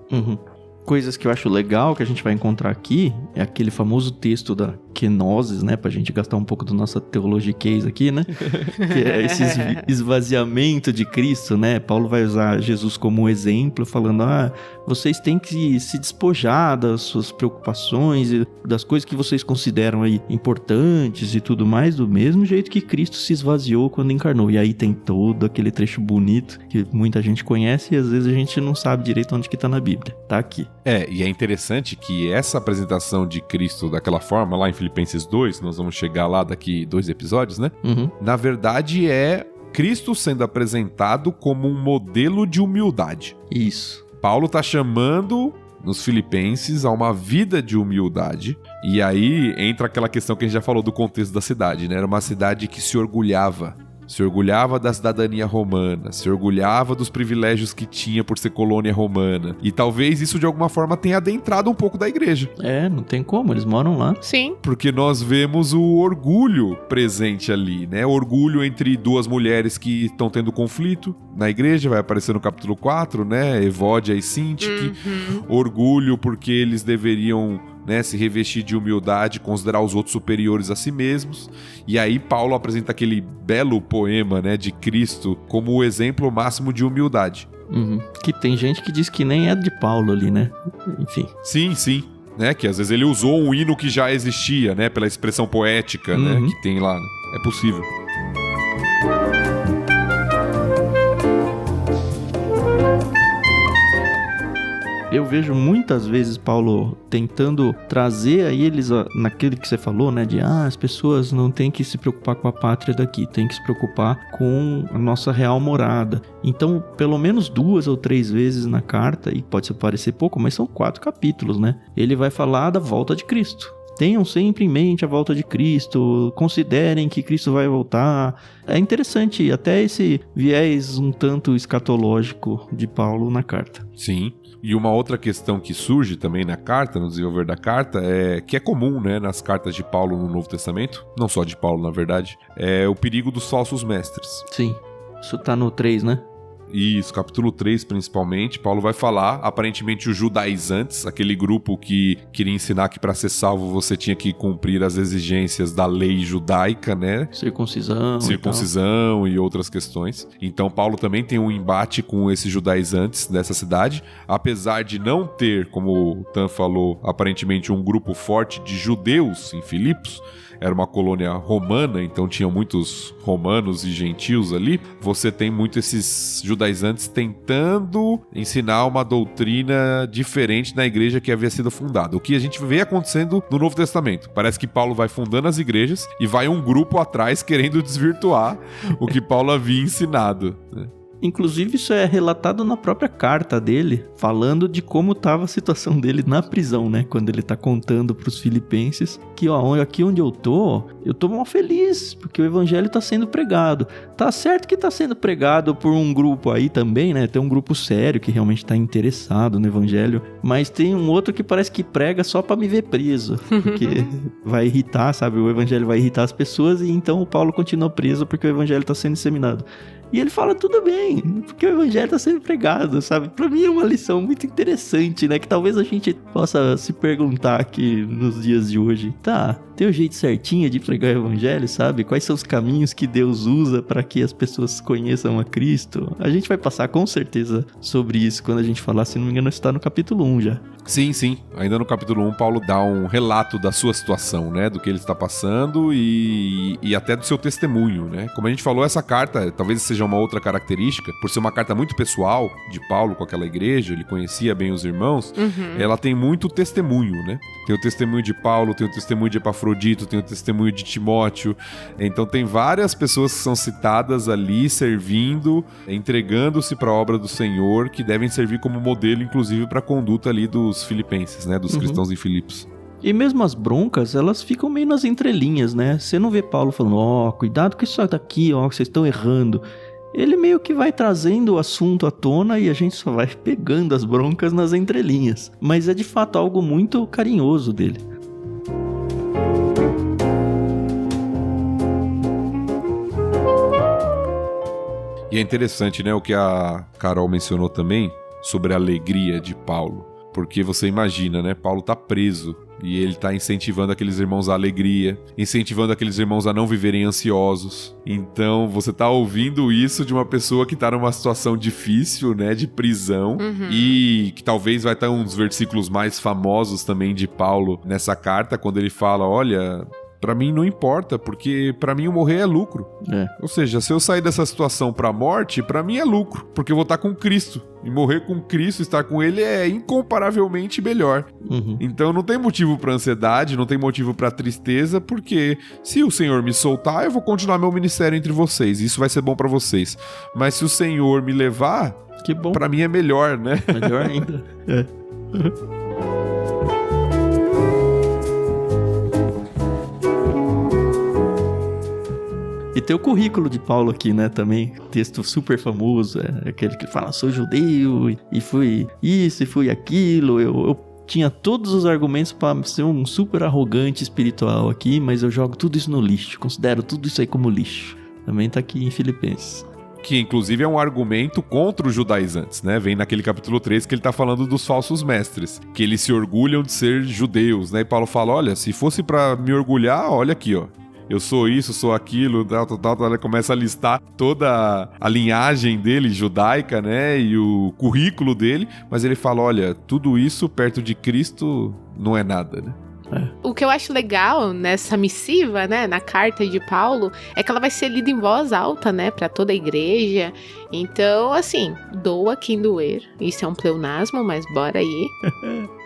Coisas que eu acho legal que a gente vai encontrar aqui é aquele famoso texto da kenosis, né? Pra gente gastar um pouco da nossa teologia case aqui, né? Que é esse esvaziamento de Cristo, né? Paulo vai usar Jesus como um exemplo, falando, vocês têm que se despojar das suas preocupações e das coisas que vocês consideram aí importantes e tudo mais, do mesmo jeito que Cristo se esvaziou quando encarnou. E aí tem todo aquele trecho bonito que muita gente conhece e às vezes a gente não sabe direito onde que tá na Bíblia. Tá aqui. E é interessante que essa apresentação de Cristo daquela forma, lá em Filipenses 2, nós vamos chegar lá daqui 2 episódios, né? Na verdade é Cristo sendo apresentado como um modelo de humildade. Isso. Paulo tá chamando nos Filipenses a uma vida de humildade. E aí entra aquela questão que a gente já falou do contexto da cidade, né? Era uma cidade que se orgulhava da cidadania romana, se orgulhava dos privilégios que tinha por ser colônia romana. E talvez isso de alguma forma tenha adentrado um pouco da igreja. Não tem como, eles moram lá. Sim. Porque nós vemos o orgulho presente ali, né? O orgulho entre 2 mulheres que estão tendo conflito na igreja, vai aparecer no capítulo 4, né? Evódia e Sintique. Orgulho porque eles deveriam né, se revestir de humildade, considerar os outros superiores a si mesmos. E aí Paulo apresenta aquele belo poema, né, de Cristo como o exemplo máximo de humildade. Que tem gente que diz que nem é de Paulo ali, né? Enfim. Sim. Né, que às vezes ele usou um hino que já existia, né, pela expressão poética, né, que tem lá. É possível. Eu vejo muitas vezes Paulo tentando trazer a eles naquele que você falou, né? De as pessoas não têm que se preocupar com a pátria daqui, tem que se preocupar com a nossa real morada. Então, pelo menos 2 ou 3 vezes na carta, e pode parecer pouco, mas são 4 capítulos, né? Ele vai falar da volta de Cristo. Tenham sempre em mente a volta de Cristo, considerem que Cristo vai voltar. É interessante até esse viés um tanto escatológico de Paulo na carta. Sim. E uma outra questão que surge também na carta, no desenvolver da carta, que é comum, né, nas cartas de Paulo no Novo Testamento, não só de Paulo, na verdade, é o perigo dos falsos mestres. Sim, isso tá no 3, né? Isso, capítulo 3 principalmente, Paulo vai falar, aparentemente os judaizantes, aquele grupo que queria ensinar que para ser salvo você tinha que cumprir as exigências da lei judaica, né? Circuncisão e outras questões. Então Paulo também tem um embate com esses judaizantes dessa cidade, apesar de não ter, como o Tan falou, aparentemente um grupo forte de judeus em Filipos. Era uma colônia romana, então tinham muitos romanos e gentios ali. Você tem muito esses judaizantes tentando ensinar uma doutrina diferente na igreja que havia sido fundada. O que a gente vê acontecendo no Novo Testamento. Parece que Paulo vai fundando as igrejas e vai um grupo atrás querendo desvirtuar o que Paulo havia ensinado, né? Inclusive isso é relatado na própria carta dele, falando de como estava a situação dele na prisão, né? Quando ele tá contando pros filipenses que, aqui onde eu tô mal feliz, porque o evangelho tá sendo pregado. Tá certo que tá sendo pregado por um grupo aí também, né? Tem um grupo sério que realmente tá interessado no evangelho, mas tem um outro que parece que prega só pra me ver preso, porque vai irritar, sabe? O evangelho vai irritar as pessoas e então o Paulo continua preso porque o evangelho tá sendo disseminado. E ele fala, tudo bem, porque o evangelho tá sendo pregado, sabe? Pra mim é uma lição muito interessante, né? Que talvez a gente possa se perguntar aqui nos dias de hoje. Tá, tem o jeito certinho de pregar o evangelho, sabe? Quais são os caminhos que Deus usa para que as pessoas conheçam a Cristo? A gente vai passar com certeza sobre isso quando a gente falar, se não me engano, está no capítulo 1 já. Sim. Ainda no capítulo 1, Paulo dá um relato da sua situação, né? Do que ele está passando e até do seu testemunho, né? Como a gente falou, essa carta, talvez seja uma outra característica, por ser uma carta muito pessoal de Paulo com aquela igreja, ele conhecia bem os irmãos, ela tem muito testemunho, né? Tem o testemunho de Paulo, tem o testemunho de Epafrodito, tem o testemunho de Timóteo. Então tem várias pessoas que são citadas ali, servindo, entregando-se para a obra do Senhor, que devem servir como modelo, inclusive, para a conduta ali dos filipenses, né? Dos cristãos em Filipos. E mesmo as broncas, elas ficam meio nas entrelinhas, né? Você não vê Paulo falando, cuidado com isso daqui, vocês estão errando. Ele meio que vai trazendo o assunto à tona e a gente só vai pegando as broncas nas entrelinhas. Mas é de fato algo muito carinhoso dele. E é interessante, né, o que a Carol mencionou também sobre a alegria de Paulo. Porque você imagina, né, Paulo tá preso e ele tá incentivando aqueles irmãos à alegria, incentivando aqueles irmãos a não viverem ansiosos. Então você tá ouvindo isso de uma pessoa que tá numa situação difícil, né, de prisão, e que talvez vai estar um dos versículos mais famosos também de Paulo nessa carta, quando ele fala, olha, pra mim não importa, porque pra mim o morrer é lucro. Ou seja, se eu sair dessa situação pra morte, pra mim é lucro, porque eu vou estar com Cristo. E morrer com Cristo, estar com Ele é incomparavelmente melhor. Então não tem motivo pra ansiedade, não tem motivo pra tristeza, porque se o Senhor me soltar, eu vou continuar meu ministério entre vocês. Isso vai ser bom pra vocês. Mas se o Senhor me levar, que bom. Pra mim é melhor, né? Melhor ainda. E tem o currículo de Paulo aqui, né, também. Texto super famoso, aquele que fala, sou judeu, e fui isso, e fui aquilo. Eu tinha todos os argumentos para ser um super arrogante espiritual aqui, mas eu jogo tudo isso no lixo. Considero tudo isso aí como lixo. Também tá aqui em Filipenses. que inclusive é um argumento contra os judaizantes, né? Vem naquele capítulo 3 que ele tá falando dos falsos mestres, que eles se orgulham de ser judeus, né? E Paulo fala, olha, se fosse pra me orgulhar, olha aqui, ó. Eu sou isso, sou aquilo, tal. Ele começa a listar toda a linhagem dele, judaica, né? E o currículo dele. Mas ele fala, olha, tudo isso perto de Cristo não é nada, né? O que eu acho legal nessa missiva, né, na carta de Paulo, é que ela vai ser lida em voz alta, né, pra toda a igreja. Então, assim, doa quem doer. Isso é um pleonasmo, mas bora aí.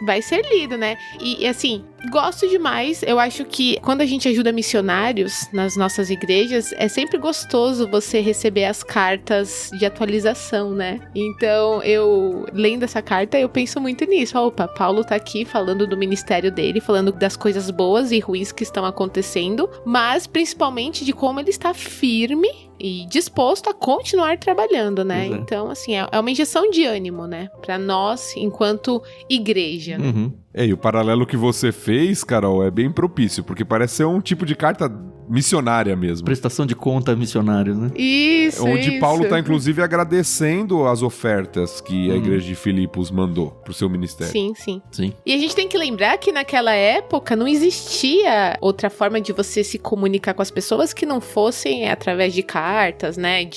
Vai ser lido, né? E, assim, gosto demais. Eu acho que quando a gente ajuda missionários nas nossas igrejas, é sempre gostoso você receber as cartas de atualização, né? Então, eu, lendo essa carta, eu penso muito nisso. Opa, Paulo tá aqui falando do ministério dele, falando das coisas boas e ruins que estão acontecendo, mas principalmente de como ele está firme e disposto a continuar trabalhando, né? Então, assim, é uma injeção de ânimo, né? Pra nós, enquanto igreja, né? Uhum. E o paralelo que você fez, Carol, é bem propício, porque parece ser um tipo de carta missionária mesmo. Prestação de conta a missionários, né? Isso, Onde Paulo tá, inclusive, agradecendo as ofertas que a igreja de Filipos mandou pro seu ministério. Sim. E a gente tem que lembrar que naquela época não existia outra forma de você se comunicar com as pessoas que não fossem através de cartas, né?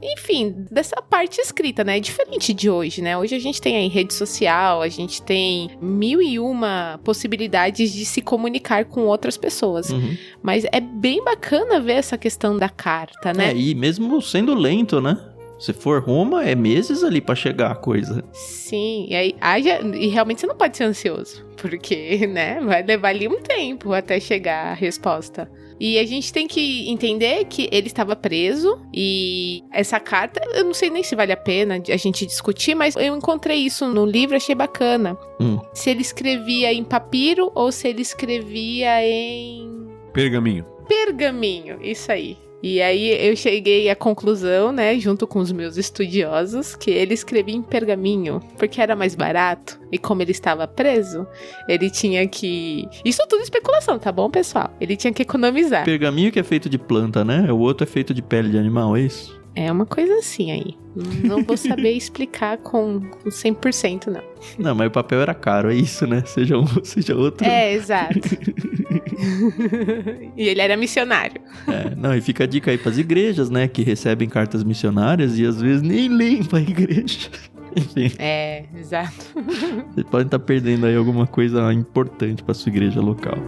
Enfim, dessa parte escrita, né? É diferente de hoje, né? Hoje a gente tem aí rede social, a gente tem 1001 possibilidades de se comunicar com outras pessoas. Uhum. Mas é bem bacana ver essa questão da carta, né? E mesmo sendo lento, né? Se for Roma, é meses ali pra chegar a coisa. Sim, e realmente você não pode ser ansioso, porque, né, vai levar ali um tempo até chegar a resposta. E a gente tem que entender que ele estava preso e essa carta, eu não sei nem se vale a pena a gente discutir, mas eu encontrei isso no livro, achei bacana. Se ele escrevia em papiro ou se ele escrevia em... Pergaminho, isso aí. E aí eu cheguei à conclusão, né, junto com os meus estudiosos, que ele escrevia em pergaminho, porque era mais barato. E como ele estava preso, ele tinha que... Isso tudo é especulação, tá bom, pessoal? Ele tinha que economizar. Pergaminho que é feito de planta, né? O outro é feito de pele de animal, é isso? É uma coisa assim aí. Não vou saber explicar com 100%, não. Não, mas o papel era caro, é isso, né? Seja um, seja outro. É, exato. E ele era missionário. E fica a dica aí pras igrejas, né? Que recebem cartas missionárias e às vezes nem leem pra igreja. Enfim. Exato. Vocês podem estar perdendo aí alguma coisa importante pra sua igreja local.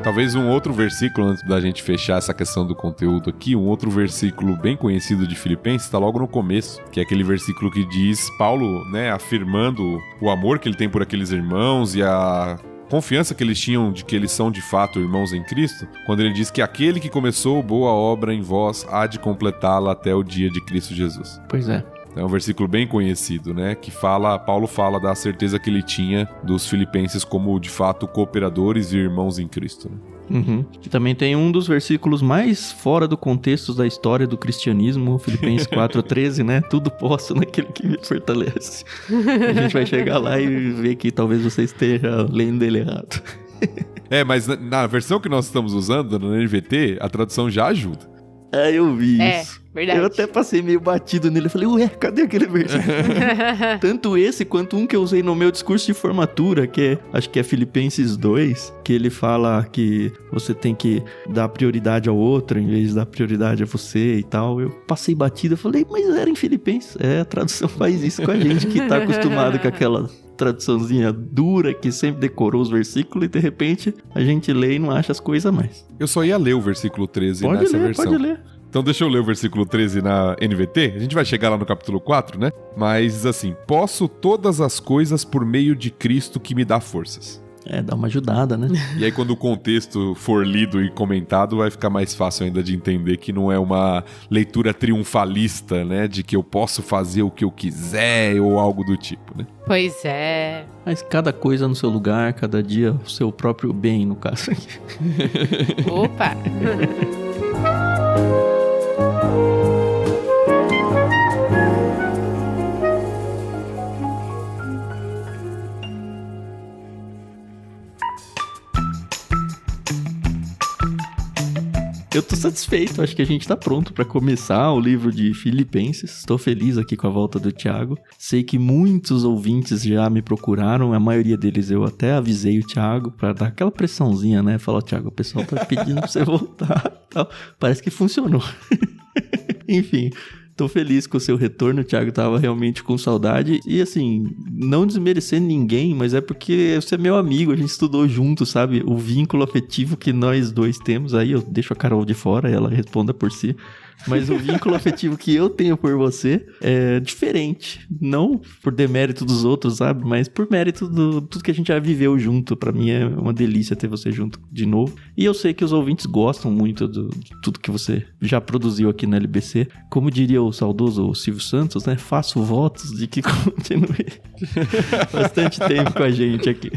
Talvez um outro versículo, antes da gente fechar essa questão do conteúdo aqui, um outro versículo bem conhecido de Filipenses, está logo no começo, que é aquele versículo que diz, Paulo, né, afirmando o amor que ele tem por aqueles irmãos e a confiança que eles tinham de que eles são de fato irmãos em Cristo, quando ele diz que aquele que começou boa obra em vós há de completá-la até o dia de Cristo Jesus. Pois é. É um versículo bem conhecido, né? Que Paulo fala da certeza que ele tinha dos filipenses como, de fato, cooperadores e irmãos em Cristo, né? Uhum. E também tem um dos versículos mais fora do contexto da história do cristianismo, Filipenses 4:13, né? Tudo posso naquele que me fortalece. A gente vai chegar lá e ver que talvez você esteja lendo ele errado. Mas na versão que nós estamos usando, na NVT, a tradução já ajuda. Eu vi isso. Verdade. Eu até passei meio batido nele. Eu falei, cadê aquele versículo? Tanto esse quanto um que eu usei no meu discurso de formatura, acho que é Filipenses 2, que ele fala que você tem que dar prioridade ao outro em vez de dar prioridade a você e tal. Eu passei batido, eu falei, mas era em Filipenses. A tradução faz isso com a gente que tá acostumado com aquela traduçãozinha dura que sempre decorou os versículos e de repente a gente lê e não acha as coisas mais. Eu só ia ler o versículo 13 nessa versão. Pode ler. Então deixa eu ler o versículo 13 na NVT. A gente vai chegar lá no capítulo 4, né? Mas diz assim, posso todas as coisas por meio de Cristo que me dá forças. Dá uma ajudada, né? E aí quando o contexto for lido e comentado, vai ficar mais fácil ainda de entender que não é uma leitura triunfalista, né? De que eu posso fazer o que eu quiser ou algo do tipo, né? Pois é. Mas cada coisa no seu lugar, cada dia o seu próprio bem, no caso. Opa! Eu tô satisfeito, acho que a gente tá pronto pra começar o livro de Filipenses. Estou feliz aqui com a volta do Thiago. Sei que muitos ouvintes já me procuraram, a maioria deles eu até avisei o Thiago pra dar aquela pressãozinha, né? Falar, Thiago, o pessoal tá pedindo pra você voltar. Tal. Parece que funcionou. Enfim... Tô feliz com o seu retorno, o Thiago tava realmente com saudade. E assim, não desmerecendo ninguém, mas é porque você é meu amigo, a gente estudou junto, sabe? O vínculo afetivo que nós dois temos, aí eu deixo a Carol de fora, ela responda por si. Mas o vínculo afetivo que eu tenho por você é diferente. Não por demérito dos outros, sabe? Mas por mérito do tudo que a gente já viveu junto. Pra mim é uma delícia ter você junto de novo. E eu sei que os ouvintes gostam muito de tudo que você já produziu aqui na LBC. Como diria o saudoso Silvio Santos, né? Faço votos de que continue bastante tempo com a gente aqui.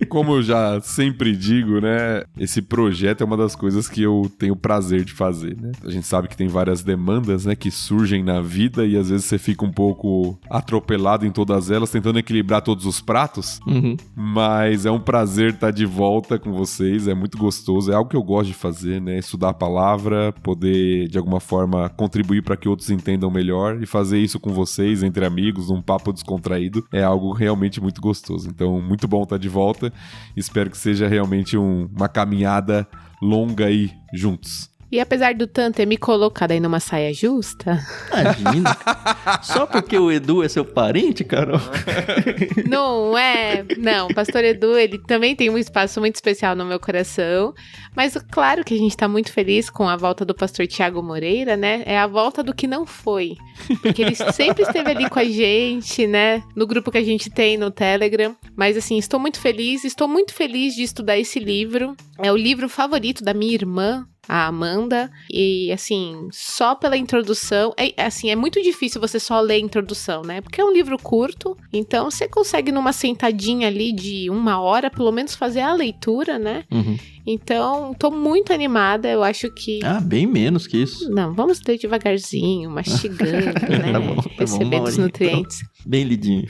Como eu já sempre digo, né? Esse projeto é uma das coisas que eu tenho prazer de fazer, né? A gente sabe que tem várias demandas, né? Que surgem na vida e às vezes você fica um pouco atropelado em todas elas, tentando equilibrar todos os pratos. Uhum. Mas é um prazer estar de volta com vocês, é muito gostoso. É algo que eu gosto de fazer, né? Estudar a palavra, poder de alguma forma contribuir para que outros entendam melhor e fazer isso com vocês, entre amigos, num papo descontraído, é algo realmente muito gostoso. Então, muito bom estar de volta. Espero que seja realmente uma caminhada longa aí juntos. E apesar do Tan ter me colocado aí numa saia justa... Imagina. Só porque o Edu é seu parente, Carol? Não é... Não, o pastor Edu, ele também tem um espaço muito especial no meu coração. Mas claro que a gente tá muito feliz com a volta do pastor Thiago Moreira, né? É a volta do que não foi. Porque ele sempre esteve ali com a gente, né? No grupo que a gente tem no Telegram. Mas assim, estou muito feliz de estudar esse livro. É o livro favorito da minha irmã, a Amanda, e assim, só pela introdução, é muito difícil você só ler a introdução, né, porque é um livro curto, então você consegue numa sentadinha ali de 1 hora, pelo menos fazer a leitura, né, Então, tô muito animada, eu acho que... bem menos que isso. Não, vamos ler devagarzinho, mastigando, né, tá bom, recebendo os nutrientes. Então, bem lidinho.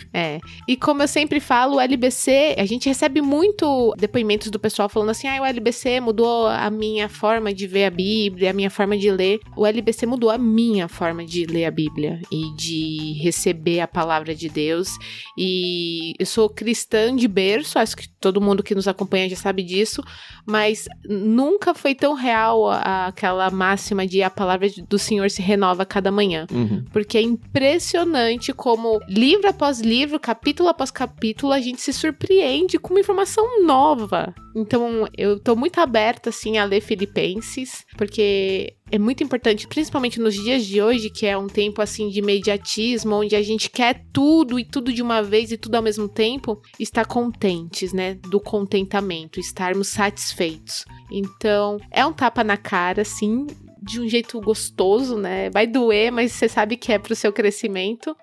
E como eu sempre falo, o LBC, a gente recebe muito depoimentos do pessoal falando assim, o LBC mudou a minha forma de ver a Bíblia, a minha forma de ler. O LBC mudou a minha forma de ler a Bíblia e de receber a palavra de Deus. E eu sou cristã de berço, acho que todo mundo que nos acompanha já sabe disso, mas nunca foi tão real aquela máxima de a palavra do Senhor se renova a cada manhã. Porque é impressionante como livro após livro, capítulo após capítulo, a gente se surpreende com uma informação nova. Então, eu tô muito aberta, assim, a ler Filipenses, porque é muito importante, principalmente nos dias de hoje, que é um tempo, assim, de imediatismo, onde a gente quer tudo e tudo de uma vez e tudo ao mesmo tempo, estar contentes, né? Do contentamento, estarmos satisfeitos. Então, é um tapa na cara, assim, de um jeito gostoso, né? Vai doer, mas você sabe que é pro seu crescimento.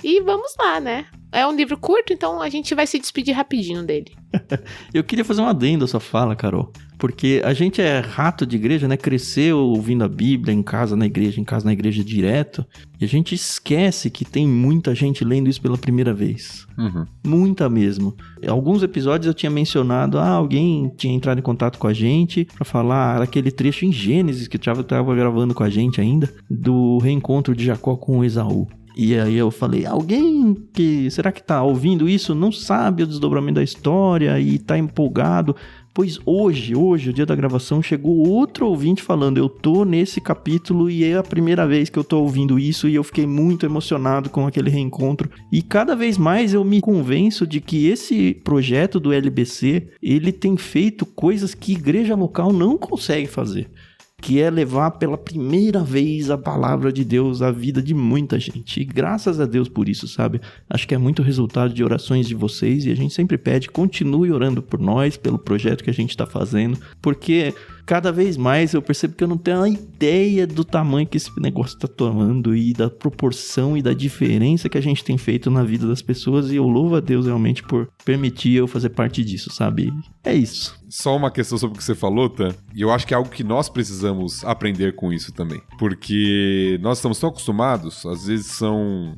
E vamos lá, né? É um livro curto, então a gente vai se despedir rapidinho dele. Eu queria fazer um adendo à sua fala, Carol. Porque a gente é rato de igreja, né? Cresceu ouvindo a Bíblia em casa, na igreja direto. E a gente esquece que tem muita gente lendo isso pela primeira vez. Muita mesmo. Em alguns episódios eu tinha mencionado, alguém tinha entrado em contato com a gente pra falar aquele trecho em Gênesis que eu tava gravando com a gente ainda, do reencontro de Jacó com Esaú. E aí eu falei, será que tá ouvindo isso, não sabe o desdobramento da história e tá empolgado? Pois hoje, o dia da gravação, chegou outro ouvinte falando, eu tô nesse capítulo e é a primeira vez que eu tô ouvindo isso e eu fiquei muito emocionado com aquele reencontro. E cada vez mais eu me convenço de que esse projeto do LBC, ele tem feito coisas que igreja local não consegue fazer. Que é levar pela primeira vez a palavra de Deus à vida de muita gente. E graças a Deus por isso, sabe? Acho que é muito resultado de orações de vocês e a gente sempre pede, continue orando por nós, pelo projeto que a gente está fazendo, porque cada vez mais eu percebo que eu não tenho a ideia do tamanho que esse negócio está tomando e da proporção e da diferença que a gente tem feito na vida das pessoas, e eu louvo a Deus realmente por permitir eu fazer parte disso, sabe? É isso. Só uma questão sobre o que você falou, Tan, e eu acho que é algo que nós precisamos aprender com isso também. Porque nós estamos tão acostumados, às vezes são...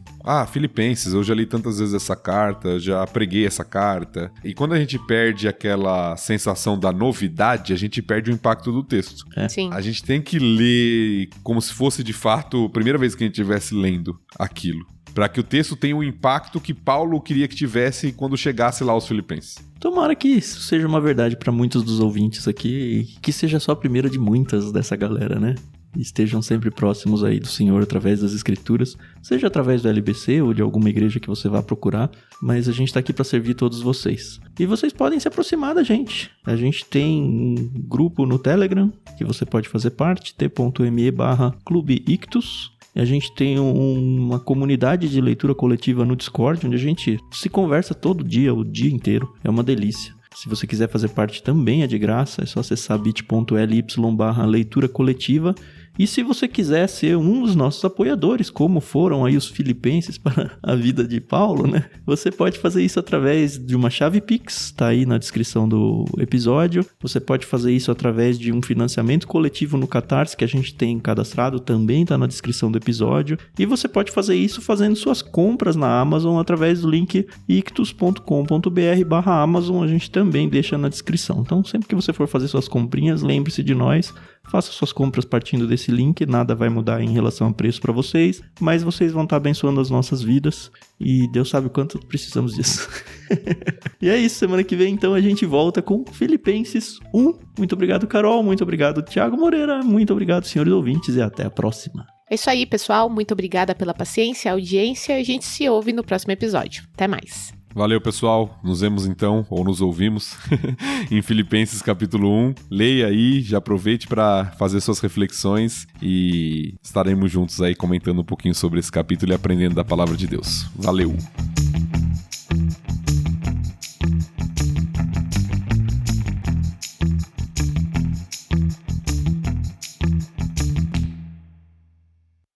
Filipenses, eu já li tantas vezes essa carta, já preguei essa carta. E quando a gente perde aquela sensação da novidade, a gente perde o impacto do texto. Sim. A gente tem que ler como se fosse, de fato, a primeira vez que a gente estivesse lendo aquilo. Para que o texto tenha o impacto que Paulo queria que tivesse quando chegasse lá aos Filipenses. Tomara que isso seja uma verdade para muitos dos ouvintes aqui, e que seja só a primeira de muitas dessa galera, né? E estejam sempre próximos aí do Senhor através das Escrituras, seja através do LBC ou de alguma igreja que você vá procurar, mas a gente está aqui para servir todos vocês. E vocês podem se aproximar da gente. A gente tem um grupo no Telegram que você pode fazer parte, t.me/Clube Ictus. A gente tem uma comunidade de leitura coletiva no Discord, onde a gente se conversa todo dia, o dia inteiro. É uma delícia. Se você quiser fazer parte também é de graça, é só acessar bit.ly/leitura coletiva. E se você quiser ser um dos nossos apoiadores, como foram aí os filipenses para a vida de Paulo, né? Você pode fazer isso através de uma chave Pix, tá aí na descrição do episódio. Você pode fazer isso através de um financiamento coletivo no Catarse, que a gente tem cadastrado, também tá na descrição do episódio. E você pode fazer isso fazendo suas compras na Amazon através do link ictus.com.br/Amazon, a gente também deixa na descrição. Então, sempre que você for fazer suas comprinhas, lembre-se de nós. Faça suas compras partindo desse link, nada vai mudar em relação ao preço para vocês, mas vocês vão estar abençoando as nossas vidas e Deus sabe o quanto precisamos disso. E é isso, semana que vem então a gente volta com Filipenses 1. Muito obrigado, Carol, muito obrigado, Thiago Moreira, muito obrigado, senhores ouvintes, e até a próxima. É isso aí, pessoal, muito obrigada pela paciência, audiência, a gente se ouve no próximo episódio. Até mais. Valeu, pessoal. Nos vemos então, ou nos ouvimos, em Filipenses capítulo 1. Leia aí, já aproveite para fazer suas reflexões e estaremos juntos aí comentando um pouquinho sobre esse capítulo e aprendendo da palavra de Deus. Valeu!